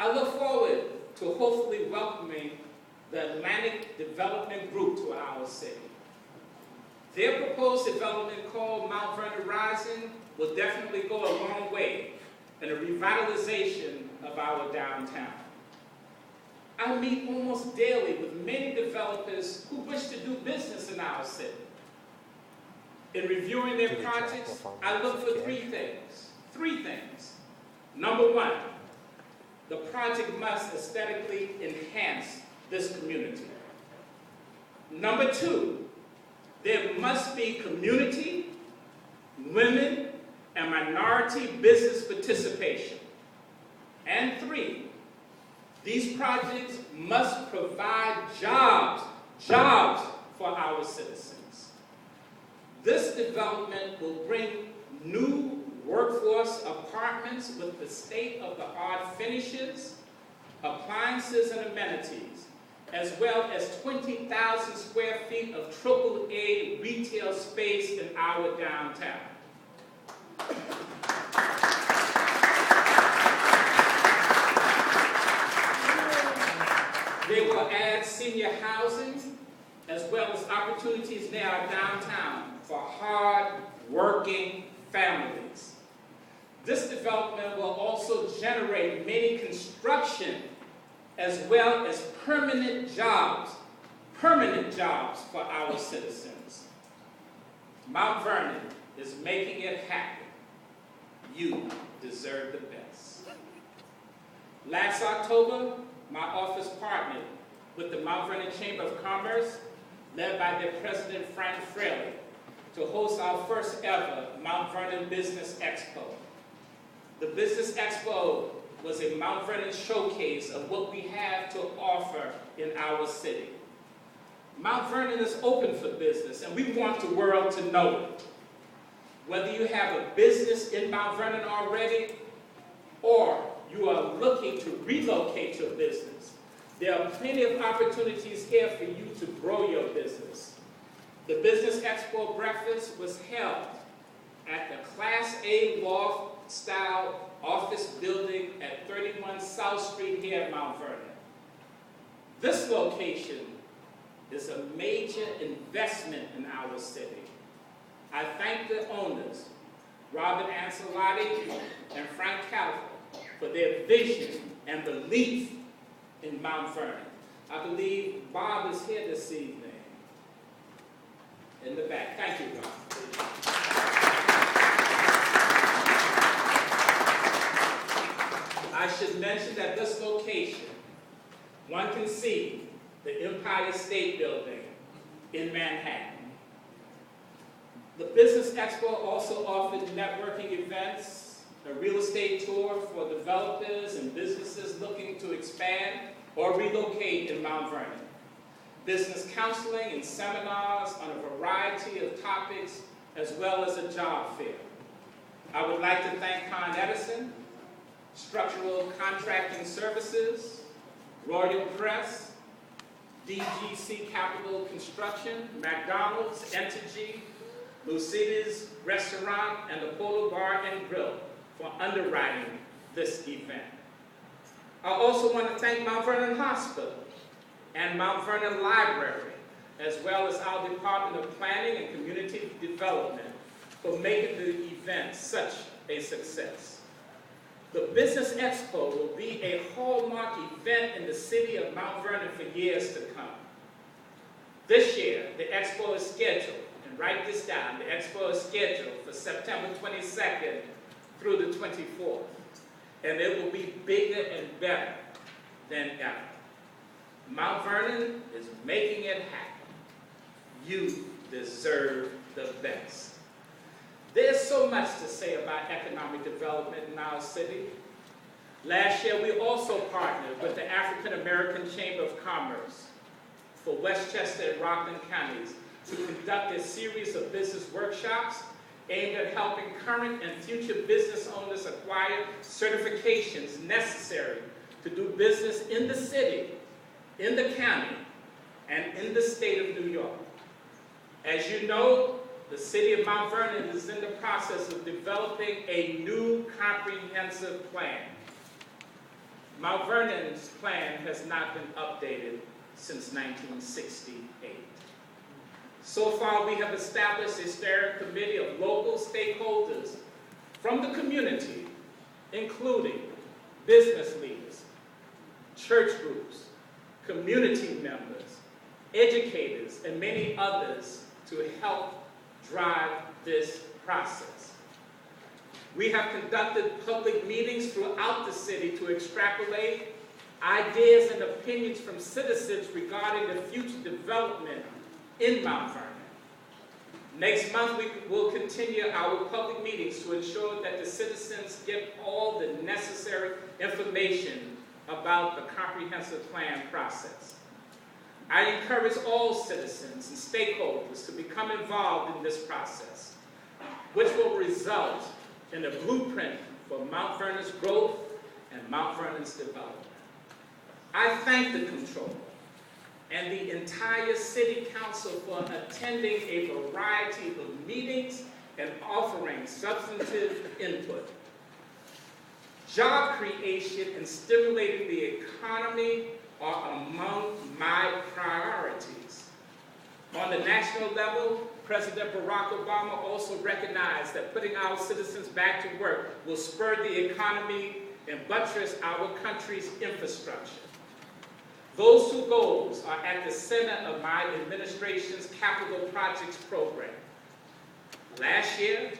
I look forward to hopefully welcoming the Atlantic Development Group to our city. Their proposed development called Mount Vernon Rising will definitely go a long way in the revitalization of our downtown. I meet almost daily with many developers who wish to do business in our city. In reviewing their projects, I look for three things. Number one, the project must aesthetically enhance this community. Number two, there must be community, women, and minority business participation. And three, these projects must provide jobs for our citizens. This development will bring new workforce apartments with the state-of-the-art finishes, appliances, and amenities, as well as 20,000 square feet of AAA retail space in our downtown. They will add senior housing as well as opportunities near our downtown for hard-working families. This development will also generate many construction as well as permanent jobs for our citizens. Mount Vernon is making it happen. You deserve the best. Last October, my office partnered with the Mount Vernon Chamber of Commerce, led by their president, Frank Fraley, to host our first ever Mount Vernon Business Expo. The Business Expo was a Mount Vernon showcase of what we have to offer in our city. Mount Vernon is open for business, and we want the world to know it. Whether you have a business in Mount Vernon already, or you are looking to relocate your business, there are plenty of opportunities here for you to grow your business. The Business Expo breakfast was held at the Class A loft-style office building at 31 South Street here at Mount Vernon. This location is a major investment in our city. I thank the owners, Robin Ancelotti and Frank Califer, for their vision and belief in Mount Vernon. I believe Bob is here this evening. In the back. Thank you, Bob. I should mention that this location, one can see the Empire State Building in Manhattan. The Business Expo also offered networking events, a real estate tour for developers and businesses looking to expand or relocate in Mount Vernon, business counseling and seminars on a variety of topics, as well as a job fair. I would like to thank Con Edison, Structural Contracting Services, Royal Press, DGC Capital Construction, McDonald's, Entergy, Lucida's Restaurant, and the Polo Bar and Grill for underwriting this event. I also want to thank Mount Vernon Hospital and Mount Vernon Library, as well as our Department of Planning and Community Development for making the event such a success. The Business Expo will be a hallmark event in the city of Mount Vernon for years to come. This year, the Expo is scheduled, and write this down, the Expo is scheduled for September 22nd through the 24th, and it will be bigger and better than ever. Mount Vernon is making it happen. You deserve the best. There's so much to say about economic development in our city. Last year, we also partnered with the African American Chamber of Commerce for Westchester and Rockland counties to conduct a series of business workshops aimed at helping current and future business owners acquire certifications necessary to do business in the city, in the county, and in the state of New York. As you know, the city of Mount Vernon is in the process of developing a new comprehensive plan. Mount Vernon's plan has not been updated since 1968. So far, we have established a steering committee of local stakeholders from the community, including business leaders, church groups, community members, educators, and many others to help drive this process. We have conducted public meetings throughout the city to extrapolate ideas and opinions from citizens regarding the future development in Mount Vernon. Next month, we will continue our public meetings to ensure that the citizens get all the necessary information about the comprehensive plan process. I encourage all citizens and stakeholders to become involved in this process, which will result in a blueprint for Mount Vernon's growth and Mount Vernon's development. I thank the Comptroller and the entire City Council for attending a variety of meetings and offering substantive input. Job creation and stimulating the economy are among my priorities. On the national level, President Barack Obama also recognized that putting our citizens back to work will spur the economy and buttress our country's infrastructure. Those two goals are at the center of my administration's capital projects program. Last year,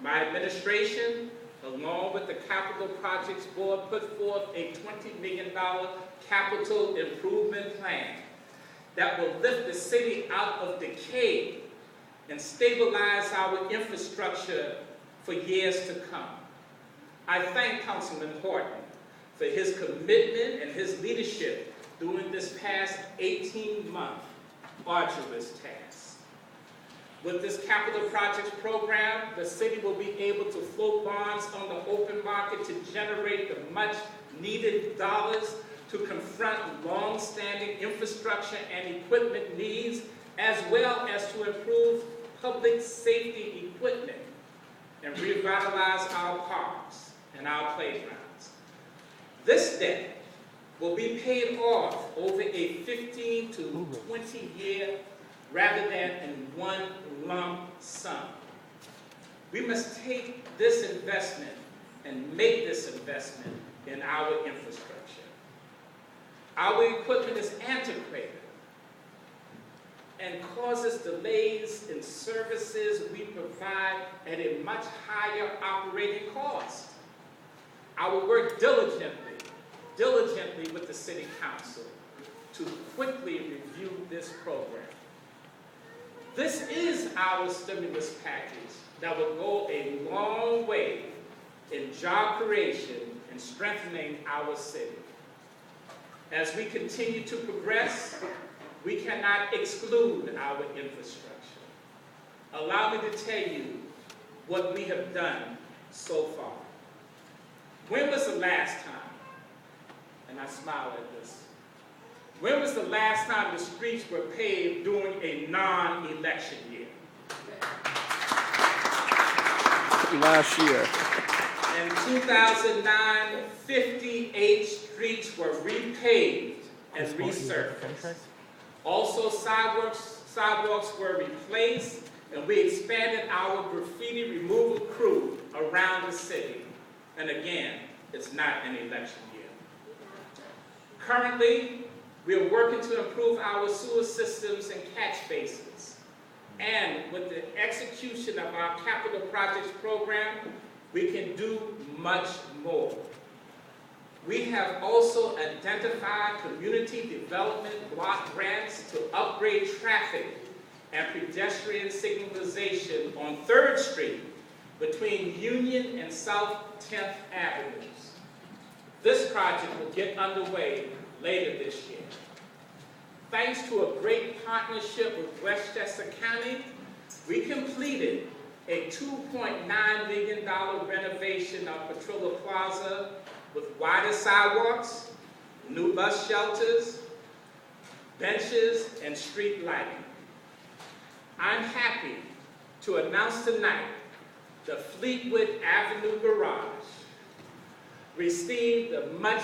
my administration, along with the Capital Projects Board, put forth a $20 million capital improvement plan that will lift the city out of decay and stabilize our infrastructure for years to come. I thank Councilman Horton for his commitment and his leadership during this past 18-month arduous task. With this capital projects program, the city will be able to float bonds on the open market to generate the much needed dollars to confront long-standing infrastructure and equipment needs, as well as to improve public safety equipment and revitalize our parks and our playgrounds. This debt will be paid off over a 15 to 20-year rather than in one lump sum. We must take this investment and make this investment in our infrastructure. Our equipment is antiquated and causes delays in services we provide at a much higher operating cost. I will work diligently with the City Council to quickly review this program. This is our stimulus package that will go a long way in job creation and strengthening our city. As we continue to progress, we cannot exclude our infrastructure. Allow me to tell you what we have done so far. When was the last time, and I smile at this, when was the last time the streets were paved during a non-election year? Last year. In 2009, 58 streets were repaved and resurfaced. Also, sidewalks were replaced, and we expanded our graffiti removal crew around the city. And again, it's not an election year. Currently, we are working to improve our sewer systems and catch basins. And with the execution of our capital projects program, we can do much more. We have also identified community development block grants to upgrade traffic and pedestrian signalization on 3rd Street between Union and South 10th Avenues. This project will get underway later this year. Thanks to a great partnership with Westchester County, we completed a $2.9 million renovation of Petrillo Plaza with wider sidewalks, new bus shelters, benches, and street lighting. I'm happy to announce tonight the Fleetwood Avenue Garage received the much